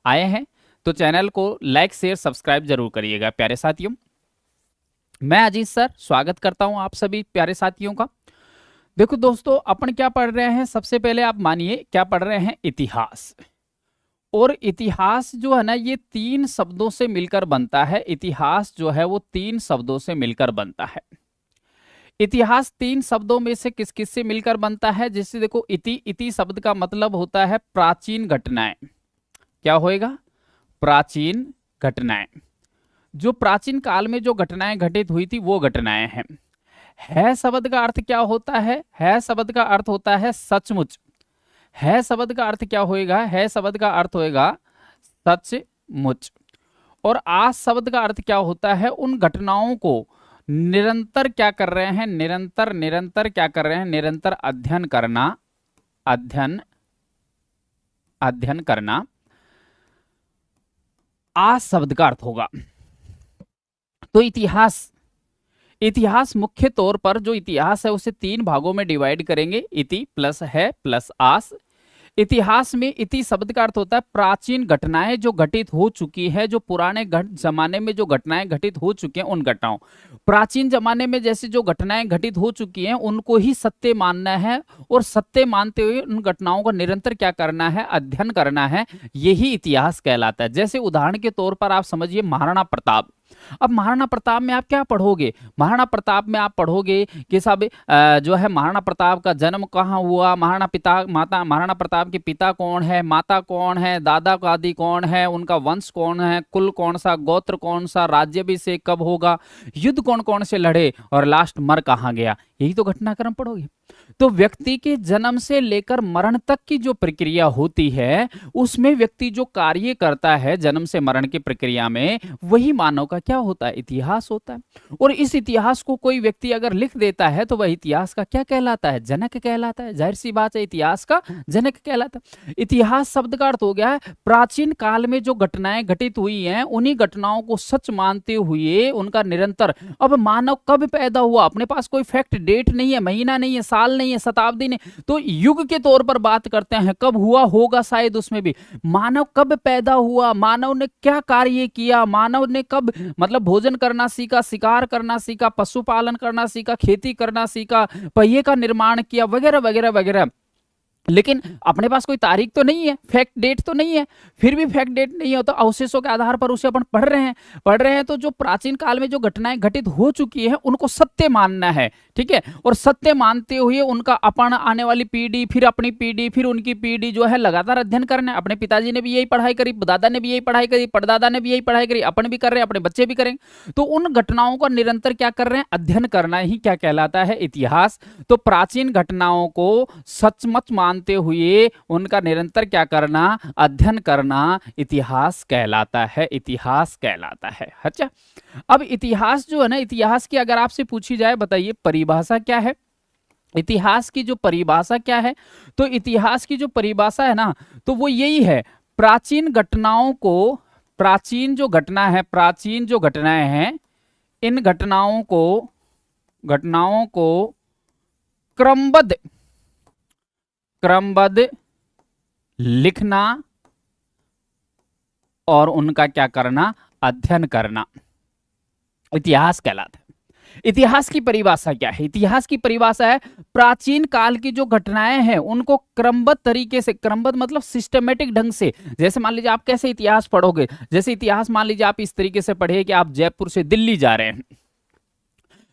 आए हैं तो चैनल को लाइक शेयर सब्सक्राइब जरूर करिएगा प्यारे साथियों। मैं अजीत सर स्वागत करता हूं आप सभी प्यारे साथियों का। देखो दोस्तों, अपन क्या पढ़ रहे हैं, सबसे पहले आप मानिए क्या पढ़ रहे हैं, इतिहास। और इतिहास जो है ना, ये 3 शब्दों से मिलकर बनता है। इतिहास जो है वो 3 शब्दों से मिलकर बनता है। इतिहास 3 शब्दों में से किस किस से मिलकर बनता है? जैसे देखो, इति शब्द का मतलब होता है प्राचीन घटनाएं। क्या होएगा? प्राचीन घटनाएं। जो प्राचीन काल में जो घटनाएं घटित हुई थी वो घटनाएं हैं। है शब्द का अर्थ क्या होता है? है शब्द का अर्थ होता है सचमुच। है शब्द का अर्थ क्या होएगा? है शब्द का अर्थ होएगा सचमुच। और आज शब्द का अर्थ क्या होता है? उन घटनाओं को निरंतर क्या कर रहे हैं? निरंतर क्या कर रहे हैं? निरंतर अध्ययन करना। अध्ययन करना आज शब्द का अर्थ होगा। तो इतिहास मुख्य तौर पर जो इतिहास है उसे 3 भागों में डिवाइड करेंगे, इति प्लस है प्लस आस। इतिहास में इति शब्द का अर्थ होता है प्राचीन घटनाएं जो घटित हो चुकी है, जो पुराने जमाने में जो घटनाएं घटित हो चुकी हैं उन घटनाओं। प्राचीन जमाने में जैसे जो घटनाएं घटित हो चुकी हैं उनको ही सत्य मानना है, और सत्य मानते हुए उन घटनाओं का निरंतर क्या करना है? अध्ययन करना है। यही इतिहास कहलाता है। जैसे उदाहरण के तौर पर आप समझिए महाराणा प्रताप। अब महाराणा प्रताप में आप क्या पढ़ोगे? महाराणा प्रताप में आप पढ़ोगे कि साहब जो है महाराणा प्रताप का जन्म कहाँ हुआ, महाराणा प्रताप के पिता कौन है, माता कौन है, दादा दादी कौन है, उनका वंश कौन है, कुल कौन सा, गोत्र कौन सा, राज्याभिषेक कब होगा, युद्ध कौन कौन से लड़े, और लास्ट मर कहाँ गया। यही तो घटनाक्रम पढ़ोगे। तो व्यक्ति के जन्म से लेकर मरण तक की जो प्रक्रिया होती है उसमें व्यक्ति जो कार्य करता है जन्म से मरण की प्रक्रिया में, वही मानव का क्या होता है? इतिहास होता है। और इस इतिहास को कोई व्यक्ति अगर लिख देता है तो वह इतिहास का क्या कहलाता है? जनक कहलाता है। जाहिर सी बात है, इतिहास का जनक कहलाता है। इतिहास शब्द का अर्थ हो गया है प्राचीन काल में जो घटनाएं घटित हुई हैं उन्हीं घटनाओं को सच मानते हुए उनका निरंतर। अब मानव कब पैदा हुआ, अपने पास कोई फैक्ट डेट नहीं है, महीना नहीं है, साल नहीं है, शताब्दी नहीं, तो युग के तौर पर बात करते हैं। कब हुआ होगा शायद उसमें भी। मानव कब पैदा हुआ, मानव ने क्या कार्य किया, मानव ने कब मतलब भोजन करना सीखा, शिकार करना सीखा, पशुपालन करना सीखा, खेती करना सीखा, पहिए का निर्माण किया, वगैरह वगैरह वगैरह। लेकिन अपने पास कोई तारीख तो नहीं है, फैक्ट डेट तो नहीं है। फिर भी फैक्ट डेट नहीं है तो अवशेषों के आधार पर उसे अपन पढ़ रहे हैं। तो जो प्राचीन काल में जो घटनाएं घटित हो चुकी है उनको सत्य मानना है, ठीक है। और सत्य मानते हुए उनका अपन आने वाली पीढ़ी, फिर अपनी पीढ़ी, फिर उनकी पीढ़ी जो है लगातार अध्ययन करना है। अपने पिताजी ने भी यही पढ़ाई करी, दादा ने भी यही पढ़ाई करी, परदादा ने भी यही पढ़ाई करी, अपन भी कर रहे हैं, अपने बच्चे भी करेंगे। तो उन घटनाओं का निरंतर क्या कर रहे हैं? अध्ययन करना ही क्या कहलाता है? इतिहास। तो प्राचीन घटनाओं को सचमुच मानते हुए उनका निरंतर क्या करना? अध्ययन करना इतिहास कहलाता है। इतिहास कहलाता है। अच्छा, अब इतिहास जो है ना, इतिहास की अगर आपसे पूछी जाए, बताइए परिभाषा क्या है? इतिहास की जो परिभाषा क्या है? तो इतिहास की जो परिभाषा है ना, तो वो यही है, प्राचीन घटनाओं को, प्राचीन जो घटनाएं हैं इन घटनाओं को क्रमबद्ध लिखना और उनका क्या करना? अध्ययन करना इतिहास कहलाता है। इतिहास की परिभाषा क्या है? इतिहास की परिभाषा है प्राचीन काल की जो घटनाएं हैं उनको क्रमबद्ध तरीके से, क्रमबद्ध मतलब सिस्टमेटिक ढंग से। जैसे मान लीजिए आप कैसे इतिहास पढ़ोगे, जैसे इतिहास मान लीजिए आप इस तरीके से पढ़िए कि आप जयपुर से दिल्ली जा रहे हैं,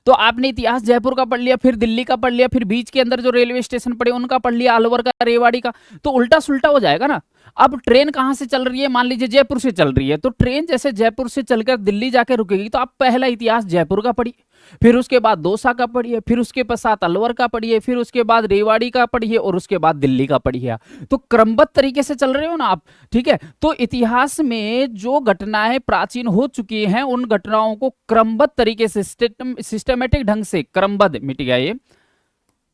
तो आपने इतिहास जयपुर का पढ़ लिया, फिर दिल्ली का पढ़ लिया, फिर बीच के अंदर जो रेलवे स्टेशन पड़े उनका पढ़ लिया, अलवर का, रेवाड़ी का, तो उल्टा सुल्टा हो जाएगा ना। अब ट्रेन कहां से चल रही है? मान लीजिए जयपुर से चल रही है, तो ट्रेन जैसे जयपुर से चलकर दिल्ली जाके रुकेगी, तो आप पहला इतिहास जयपुर का पढ़िए, फिर उसके बाद दौसा का पढ़िए, फिर उसके पश्चात अलवर का पढ़िए, फिर उसके बाद रेवाड़ी का पढ़िए, और उसके बाद दिल्ली का पढ़िए। तो क्रमबद्ध तरीके से चल रहे हो ना आप, ठीक है। तो इतिहास में जो घटनाएं प्राचीन हो चुकी हैं उन घटनाओं को क्रमबद्ध तरीके से, सिस्टमेटिक ढंग से, क्रमबद्ध, मिट गया ये,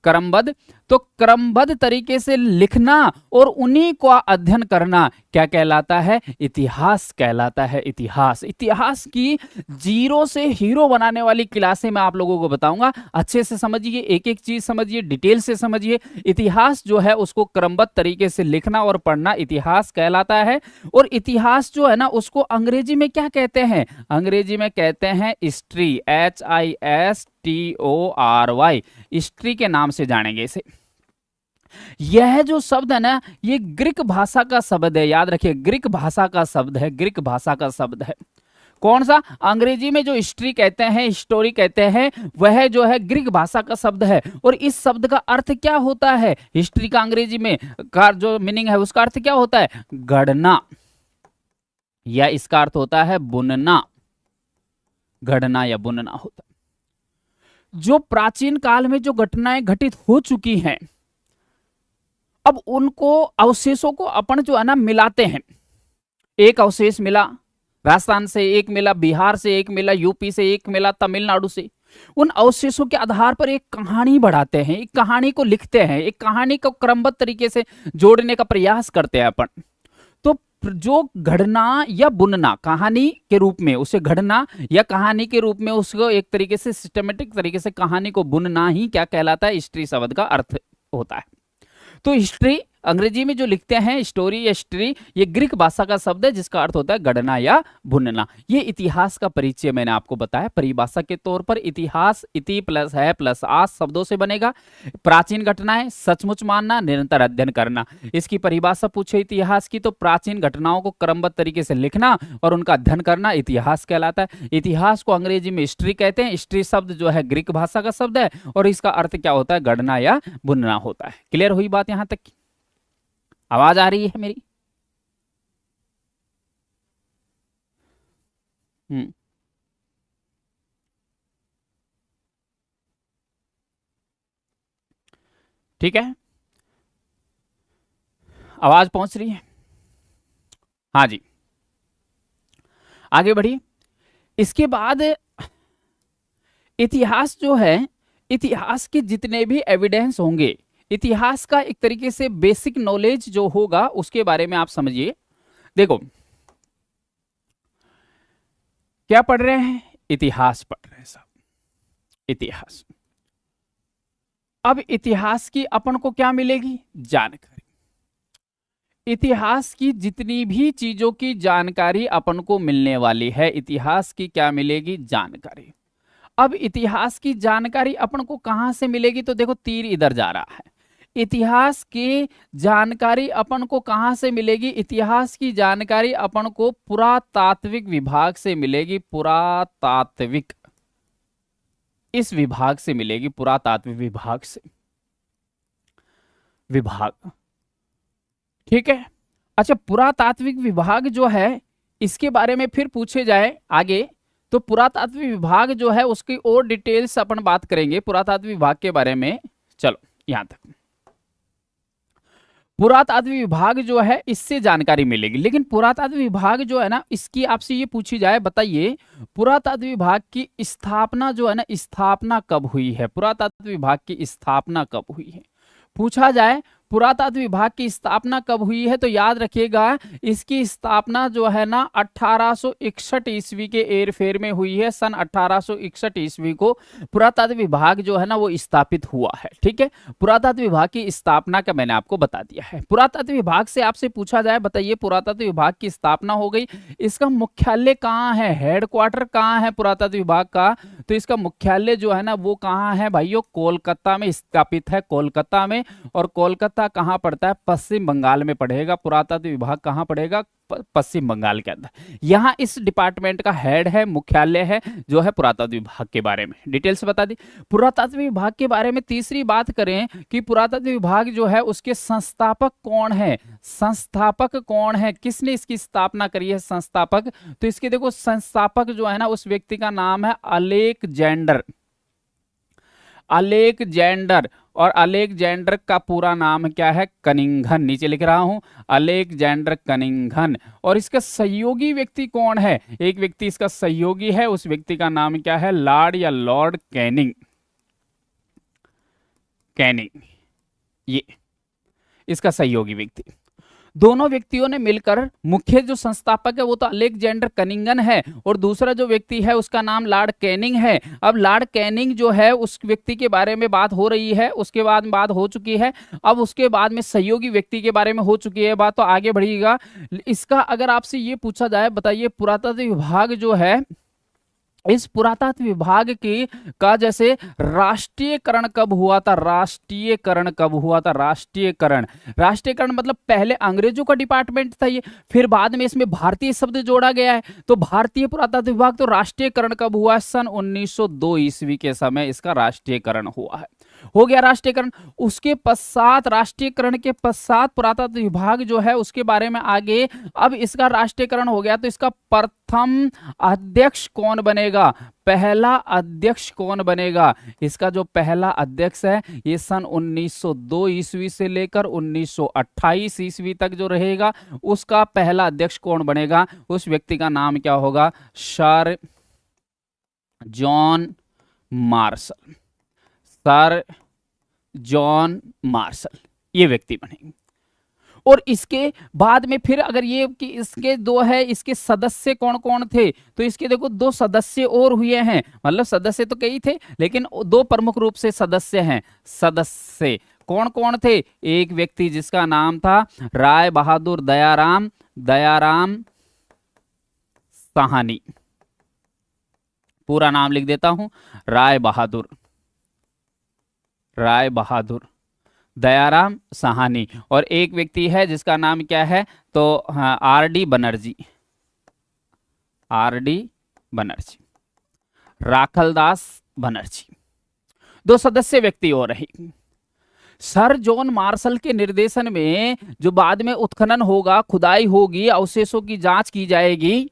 क्रमबद्ध, तो क्रमबद्ध तरीके से लिखना और उन्हीं को अध्ययन करना क्या कहलाता है? इतिहास कहलाता है। इतिहास, इतिहास की जीरो से हीरो बनाने वाली क्लासें मैं आप लोगों को बताऊंगा। अच्छे से समझिए, एक एक चीज समझिए, डिटेल से समझिए। इतिहास जो है उसको क्रमबद्ध तरीके से लिखना और पढ़ना इतिहास कहलाता है। और इतिहास जो है ना उसको अंग्रेजी में क्या कहते हैं? अंग्रेजी में कहते हैं हिस्ट्री, HISTORY, हिस्ट्री के नाम से जानेंगे इसे। यह जो शब्द है ना ये ग्रीक भाषा का शब्द है, याद रखिए ग्रीक भाषा का शब्द है, ग्रीक भाषा का शब्द है। कौन सा? अंग्रेजी में जो हिस्ट्री कहते हैं, हिस्टोरी कहते हैं, वह जो है ग्रीक भाषा का शब्द है। और इस शब्द का अर्थ क्या होता है? हिस्ट्री का अंग्रेजी में का जो मीनिंग है उसका अर्थ क्या होता है? गढ़ना, या इसका अर्थ होता है बुनना, गढ़ना या बुनना होता है। जो प्राचीन काल में जो घटनाएं घटित हो चुकी हैं, अब उनको अवशेषों को अपन जो है ना मिलाते हैं। एक अवशेष मिला राजस्थान से, एक मिला बिहार से, एक मिला यूपी से, एक मिला तमिलनाडु से। उन अवशेषों के आधार पर एक कहानी बढ़ाते हैं, एक कहानी को लिखते हैं, एक कहानी को क्रमबद्ध तरीके से जोड़ने का प्रयास करते हैं अपन। तो जो घड़ना या बुनना कहानी के रूप में, उसे घड़ना या कहानी के रूप में उसको एक तरीके से सिस्टमेटिक तरीके से कहानी को बुनना ही क्या कहलाता है? हिस्ट्री शब्द का अर्थ होता है। तो हिस्ट्री अंग्रेजी में जो लिखते हैं स्टोरी या हिस्ट्री, ये ग्रीक भाषा का शब्द है जिसका अर्थ होता है गढ़ना या भुनना। ये इतिहास का परिचय मैंने आपको बताया। परिभाषा के तौर पर इतिहास इति प्लस है प्लस आस शब्दों से बनेगा। प्राचीन घटनाएं सचमुच मानना, निरंतर अध्ययन करना। इसकी परिभाषा पूछे इतिहास की तो प्राचीन घटनाओं को क्रमबद्ध तरीके से लिखना और उनका अध्ययन करना इतिहास कहलाता है। इतिहास को अंग्रेजी में हिस्ट्री कहते हैं। हिस्ट्री शब्द जो है ग्रीक भाषा का शब्द है और इसका अर्थ क्या होता है? गढ़ना या बुनना होता है। क्लियर हुई बात यहां तक? आवाज आ रही है मेरी? ठीक है, आवाज पहुंच रही है? हाँ जी, आगे बढ़िए। इसके बाद इतिहास जो है, इतिहास के जितने भी एविडेंस होंगे, इतिहास का एक तरीके से बेसिक नॉलेज जो होगा उसके बारे में आप समझिए। देखो क्या पढ़ रहे हैं? इतिहास पढ़ रहे हैं सब, इतिहास। अब इतिहास की अपन को क्या मिलेगी? जानकारी। इतिहास की जितनी भी चीजों की जानकारी अपन को मिलने वाली है, इतिहास की क्या मिलेगी? जानकारी। अब इतिहास की जानकारी अपन को कहां से मिलेगी? तो देखो तीर इधर जा रहा है। इतिहास की जानकारी अपन को कहां से मिलेगी? इतिहास की जानकारी अपन को पुरातात्विक विभाग से मिलेगी। पुरातात्विक, इस विभाग से मिलेगी, पुरातात्विक विभाग से। विभाग, ठीक है। अच्छा, पुरातात्विक विभाग जो है इसके बारे में फिर पूछे जाए आगे तो पुरातात्विक विभाग जो है उसकी और डिटेल्स अपन बात करेंगे पुरातात्विक विभाग के बारे में। चलो यहां तक। पुरातात्विक विभाग जो है इससे जानकारी मिलेगी, लेकिन पुरातात्विक विभाग जो है ना इसकी आपसे ये पूछी जाए, बताइए पुरातात्विक विभाग की स्थापना जो है ना, स्थापना कब हुई है? पुरातात्विक विभाग की स्थापना कब हुई है पूछा जाए। पुरातात्विक विभाग की स्थापना कब हुई है? तो याद रखिएगा इसकी स्थापना जो है ना 1861 ईस्वी के एरफेर में हुई है। सन 1861 ईस्वी को पुरातात्विक विभाग जो है ना वो स्थापित हुआ है। ठीक है, पुरातात्विक विभाग की स्थापना का मैंने आपको बता दिया है। पुरातात्विक विभाग से आपसे पूछा जाए, बताइए पुरातात्विक विभाग की स्थापना हो गई, इसका मुख्यालय कहाँ है? हेडक्वार्टर कहाँ है पुरातात्विक विभाग का? तो इसका मुख्यालय जो है ना वो कहाँ है भाइयों? कोलकाता में स्थापित है, कोलकाता में। और कोलकाता कहां पड़ता है? पश्चिम बंगाल में पड़ेगा। पुरातात्विक विभाग कहां पड़ेगा? पश्चिम बंगाल के अंदर। यहां इस डिपार्टमेंट का हेड है, मुख्यालय है जो है पुरातात्विक विभाग के बारे में डिटेल से बता दी। पुरातात्विक विभाग के बारे में तीसरी बात करें कि पुरातात्विक विभाग जो है उसके संस्थापक कौन है? संस्थापक कौन है? किसने इसकी स्थापना करी है? संस्थापक, तो इसके देखो संस्थापक जो है ना उस व्यक्ति का नाम है अलेक्जेंडर। अलेक्जेंडर, और अलेक्जेंडर का पूरा नाम क्या है? कनिंघन। नीचे लिख रहा हूं अलेक्जेंडर कनिंघन। और इसका सहयोगी व्यक्ति कौन है? एक व्यक्ति इसका सहयोगी है, उस व्यक्ति का नाम क्या है? लॉर्ड या लॉर्ड कैनिंग। कैनिंग, ये इसका सहयोगी व्यक्ति। दोनों व्यक्तियों ने मिलकर, मुख्य जो संस्थापक है वो तो अलेक्जेंडर कनिंगन है और दूसरा जो व्यक्ति है उसका नाम लॉर्ड कैनिंग है। अब लॉर्ड कैनिंग जो है उस व्यक्ति के बारे में बात हो रही है, उसके बाद बात हो चुकी है। अब उसके बाद में सहयोगी व्यक्ति के बारे में हो चुकी है बात, तो आगे बढ़िएगा। इसका अगर आपसे ये पूछा जाए, बताइए पुरातत्व विभाग जो है, इस पुरातत्व विभाग की का जैसे राष्ट्रीयकरण कब हुआ था? राष्ट्रीयकरण कब हुआ था? राष्ट्रीयकरण, राष्ट्रीयकरण मतलब पहले अंग्रेजों का डिपार्टमेंट था ये, फिर बाद में इसमें भारतीय शब्द जोड़ा गया है, तो भारतीय पुरातत्व विभाग। तो राष्ट्रीयकरण कब हुआ? सन 1902 ईस्वी के समय इसका राष्ट्रीयकरण हुआ है। हो गया राष्ट्रीयकरण। उसके पश्चात, राष्ट्रीयकरण के पश्चात पुरातत्व विभाग जो है उसके बारे में आगे, अब इसका राष्ट्रीयकरण हो गया तो इसका प्रथम अध्यक्ष कौन बनेगा? पहला अध्यक्ष कौन बनेगा? इसका जो पहला अध्यक्ष है ये सन 1902 ईस्वी से लेकर 1928 ईस्वी तक जो रहेगा, उसका पहला अध्यक्ष कौन बनेगा? उस व्यक्ति का नाम क्या होगा? Sir John Marshall. Sir John Marshall ये व्यक्ति बनेंगे। और इसके बाद में फिर अगर ये कि इसके दो है, इसके सदस्य कौन कौन थे? तो इसके देखो दो सदस्य और हुए हैं, मतलब सदस्य तो कई थे लेकिन दो प्रमुख रूप से सदस्य हैं। सदस्य कौन कौन थे? एक व्यक्ति जिसका नाम था राय बहादुर दयाराम, दयाराम साहनी। पूरा नाम लिख देता हूं, राय बहादुर, राय बहादुर दयाराम साहनी। और एक व्यक्ति है जिसका नाम क्या है? तो हाँ, आर.डी. बनर्जी, आर.डी. बनर्जी, राखलदास बनर्जी। दो सदस्य व्यक्ति और रहे। सर जॉन मार्शल के निर्देशन में जो बाद में उत्खनन होगा, खुदाई होगी, अवशेषों की जांच की जाएगी,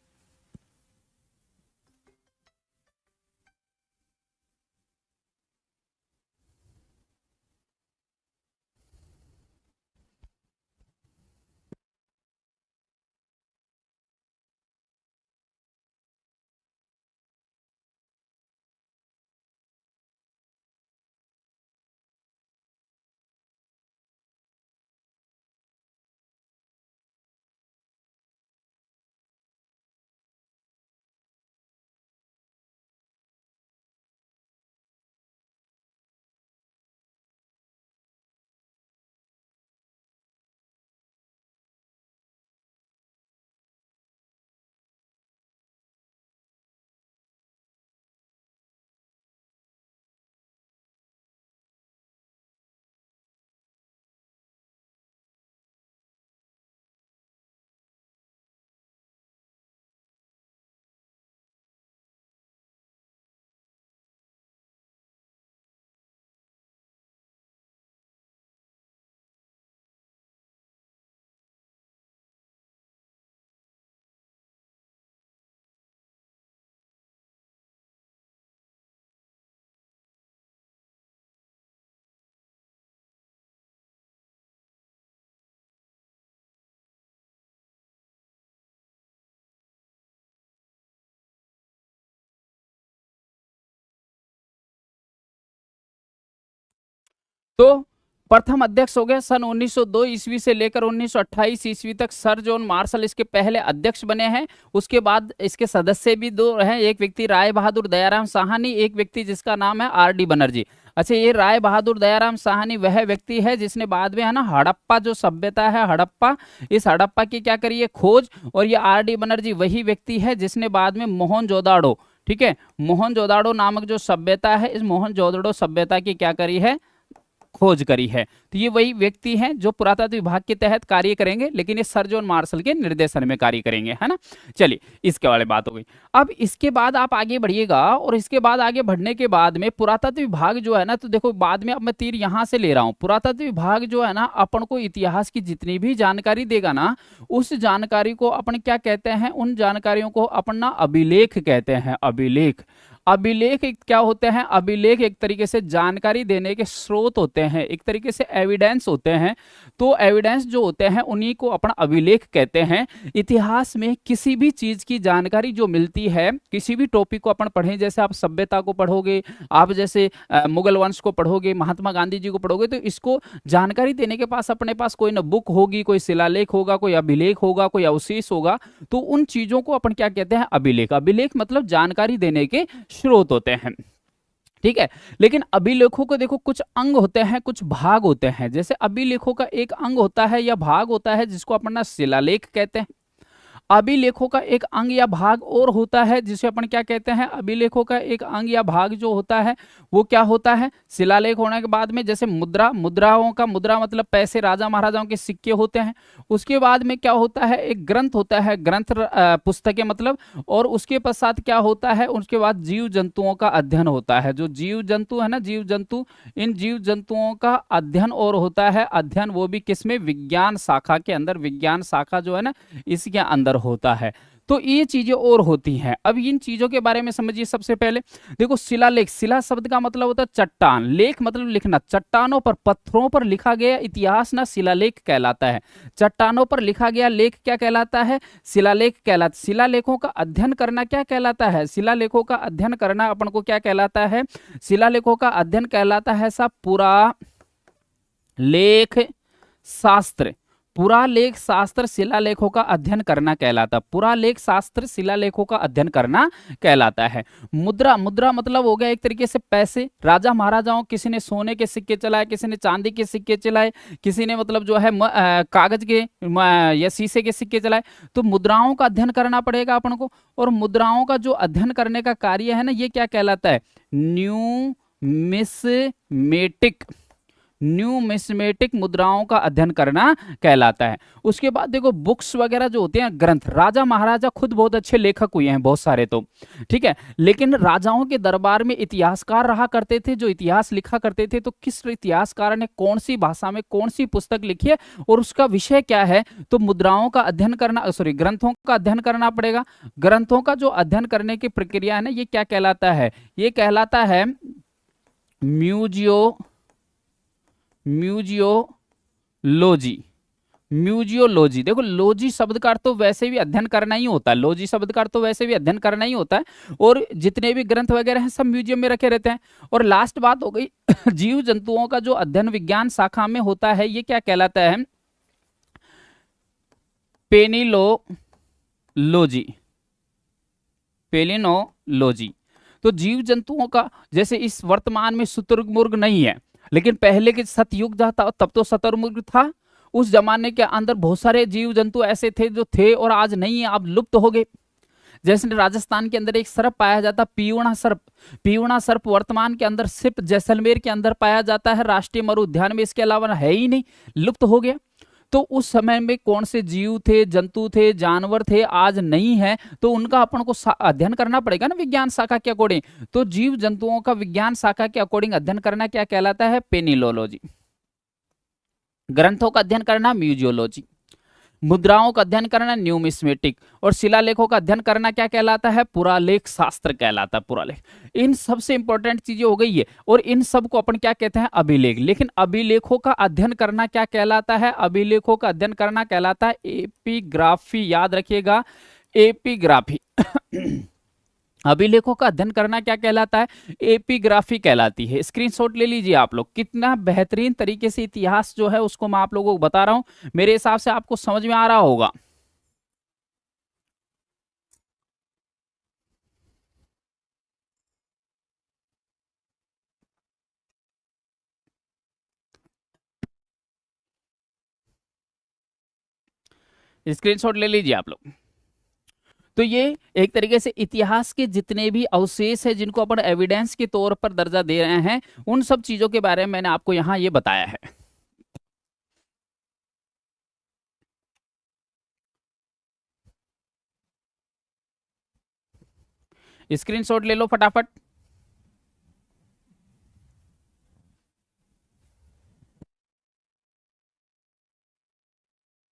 तो प्रथम अध्यक्ष हो गए सन 1902 ईस्वी से लेकर 1928 ईस्वी तक सर जॉन मार्शल इसके पहले अध्यक्ष बने हैं। उसके बाद इसके सदस्य भी दो हैं, एक व्यक्ति राय बहादुर दयाराम साहनी, एक व्यक्ति जिसका नाम है आर.डी. बनर्जी। अच्छा, ये राय बहादुर दयाराम साहनी वह व्यक्ति है जिसने बाद में है ना हड़प्पा जो सभ्यता है, हड़प्पा, इस हड़प्पा की क्या करी है? खोज। और ये आर.डी. बनर्जी वही व्यक्ति है जिसने बाद में मोहनजोदाड़ो, ठीक है, मोहनजोदाड़ो नामक जो सभ्यता है, इस मोहनजोदाड़ो सभ्यता की क्या करी है? खोज करी है। तो ये वही व्यक्ति हैं जो पुरातत्व विभाग के तहत कार्य करेंगे, लेकिन ये सर जॉन मार्शल के निर्देशन में कार्य करेंगे, है ना। चलिए, इसके वाले बात हो गई। अब इसके बाद आप आगे बढ़िएगा और इसके बाद आगे बढ़ने के बाद में पुरातत्व विभाग जो है ना, तो देखो बाद में अब मैं तीर यहां से ले रहा हूं। पुरातत्व विभाग जो है ना अपन को इतिहास की जितनी भी जानकारी देगा ना, उस जानकारी को अपन क्या कहते हैं? उन जानकारियों को अपन ना अभिलेख कहते हैं, अभिलेख। अभिलेख एक क्या होते हैं? अभिलेख एक तरीके से जानकारी देने के स्रोत होते हैं, एक तरीके से एविडेंस होते हैं। तो एविडेंस जो होते हैं उन्हीं को अपन अभिलेख कहते हैं। इतिहास में किसी भी चीज की जानकारी जो मिलती है, किसी भी टॉपिक को अपन पढ़ें, जैसे आप सभ्यता को पढ़ोगे, आप जैसे मुगल वंश को पढ़ोगे, महात्मा गांधी जी को पढ़ोगे, तो इसको जानकारी देने के पास अपने पास कोई ना बुक होगी, कोई शिलालेख होगा, कोई अभिलेख होगा, कोई अवशेष होगा। तो उन चीजों को अपन क्या कहते हैं? अभिलेख। अभिलेख मतलब जानकारी देने के स्रोत होते हैं, ठीक है। लेकिन अभिलेखों को देखो, कुछ अंग होते हैं, कुछ भाग होते हैं। जैसे अभिलेखों का एक अंग होता है या भाग होता है जिसको अपन ना शिलालेख कहते हैं। अभिलेखों का एक अंग या भाग और होता है जिसे अपन क्या कहते हैं? अभिलेखों का एक अंग या भाग जो होता है वो क्या होता है? शिलालेख होने के बाद में जैसे मुद्रा, मुद्राओं का, मुद्रा मतलब पैसे, राजा महाराजाओं के सिक्के होते हैं। उसके बाद में क्या होता है? एक ग्रंथ होता है, ग्रंथ पुस्तकें मतलब। और उसके पश्चात क्या होता है? उसके बाद जीव जंतुओं का अध्ययन होता है। जो जीव जंतु है ना, जीव जंतु, इन जीव जंतुओं का अध्ययन और होता है। अध्ययन वो भी किसमें? विज्ञान शाखा के अंदर। विज्ञान शाखा जो है ना, इसके अंदर होता है। तो ये चीजें और होती हैं। अब इन चीजों के बारे में समझिए। सबसे पहले देखो, शिलालेख, शिला शब्द का मतलब होता है चट्टान, लेख मतलब लिखना। चट्टानों पर, पत्थरों पर लिखा गया इतिहास ना शिलालेख कहलाता है। चट्टानों पर लिखा गया लेख क्या कहलाता है? शिलालेख कहलाता। शिलालेखों का अध्ययन करना क्या कहलाता है? शिलालेखों का अध्ययन करना अपन को क्या कहलाता है? शिलालेखों का अध्ययन कहलाता है सब पुरा लेख शास्त्र। पुरालेख शास्त्र शिलालेखों का अध्ययन करना कहलाता है। पुरालेख शास्त्र शिलालेखों का अध्ययन करना कहलाता है। मुद्रा, मुद्रा मतलब हो गया एक तरीके से पैसे। राजा महाराजाओं, किसी ने सोने के सिक्के चलाए, किसी ने चांदी के सिक्के चलाए, किसी ने मतलब जो है कागज के या शीशे के सिक्के चलाए। तो मुद्राओं का अध्ययन करना पड़ेगा अपन को। और मुद्राओं का जो अध्ययन करने का कार्य है ना, ये क्या कहलाता है? न्यूमिस्मेटिक। न्यूमिस्मेटिक मुद्राओं का अध्ययन करना कहलाता है। उसके बाद देखो, बुक्स वगैरह जो होते हैं, ग्रंथ। राजा महाराजा खुद बहुत अच्छे लेखक हुए हैं, बहुत सारे, तो ठीक है। लेकिन राजाओं के दरबार में इतिहासकार रहा करते थे, जो इतिहास लिखा करते थे। तो किस इतिहासकार ने कौन सी भाषा में कौन सी पुस्तक लिखी है और उसका विषय क्या है? तो मुद्राओं का अध्ययन करना, सॉरी, ग्रंथों का अध्ययन करना पड़ेगा। ग्रंथों का जो अध्ययन करने की प्रक्रिया है ना, ये क्या कहलाता है? ये कहलाता है म्यूजियोलॉजी। म्यूजियोलॉजी। देखो, लॉजी शब्द का अर्थ तो वैसे भी अध्ययन करना ही होता है। लॉजी शब्द का अर्थ तो वैसे भी अध्ययन करना ही होता है। और जितने भी ग्रंथ वगैरह हैं सब म्यूजियम में रखे रहते हैं। और लास्ट बात हो गई जीव जंतुओं का जो अध्ययन विज्ञान शाखा में होता है, ये क्या कहलाता है? पेनिलोलॉजी। पेलिनोलॉजी। तो जीव जंतुओं का, जैसे इस वर्तमान में शुतुरमुर्ग नहीं है, लेकिन पहले के सतयुग था तब तो शुतुरमुर्ग था। उस जमाने के अंदर बहुत सारे जीव जंतु ऐसे थे जो थे और आज नहीं है, अब लुप्त हो गए। जैसे राजस्थान के अंदर एक सर्प पाया जाता, पीवड़ा सर्प। पीवड़ा सर्प वर्तमान के अंदर सिर्फ जैसलमेर के अंदर पाया जाता है, राष्ट्रीय मरु उद्यान में इसके अलावा है ही नहीं, लुप्त हो गया। तो उस समय में कौन से जीव थे, जंतु थे, जानवर थे, आज नहीं है, तो उनका अपन को अध्ययन करना पड़ेगा ना विज्ञान शाखा के अकॉर्डिंग। तो जीव जंतुओं का विज्ञान शाखा के अकॉर्डिंग अध्ययन करना क्या कहलाता है? पेनिलोलॉजी। ग्रंथों का अध्ययन करना म्यूजियोलॉजी। मुद्राओं का अध्ययन करना न्यूमिस्मेटिक। और शिलालेखों का अध्ययन करना क्या कहलाता है? पुरालेख शास्त्र कहलाता है। पुरालेख। इन सबसे इंपॉर्टेंट चीजें हो गई है। और इन सब को अपन क्या कहते हैं? अभिलेख। लेकिन अभिलेखों का अध्ययन करना क्या कहलाता है? अभिलेखों का अध्ययन करना कहलाता है एपिग्राफी। याद रखिएगा, एपिग्राफी। अभिलेखों का अध्ययन करना क्या कहलाता है? एपिग्राफी कहलाती है। स्क्रीनशॉट ले लीजिए आप लोग। कितना बेहतरीन तरीके से इतिहास जो है उसको मैं आप लोगों को बता रहा हूं। मेरे हिसाब से आपको समझ में आ रहा होगा। स्क्रीनशॉट ले लीजिए आप लोग। तो ये एक तरीके से इतिहास के जितने भी अवशेष है जिनको अपन एविडेंस के तौर पर दर्जा दे रहे हैं, उन सब चीजों के बारे में मैंने आपको यहां ये बताया है। स्क्रीनशॉट ले लो फटाफट।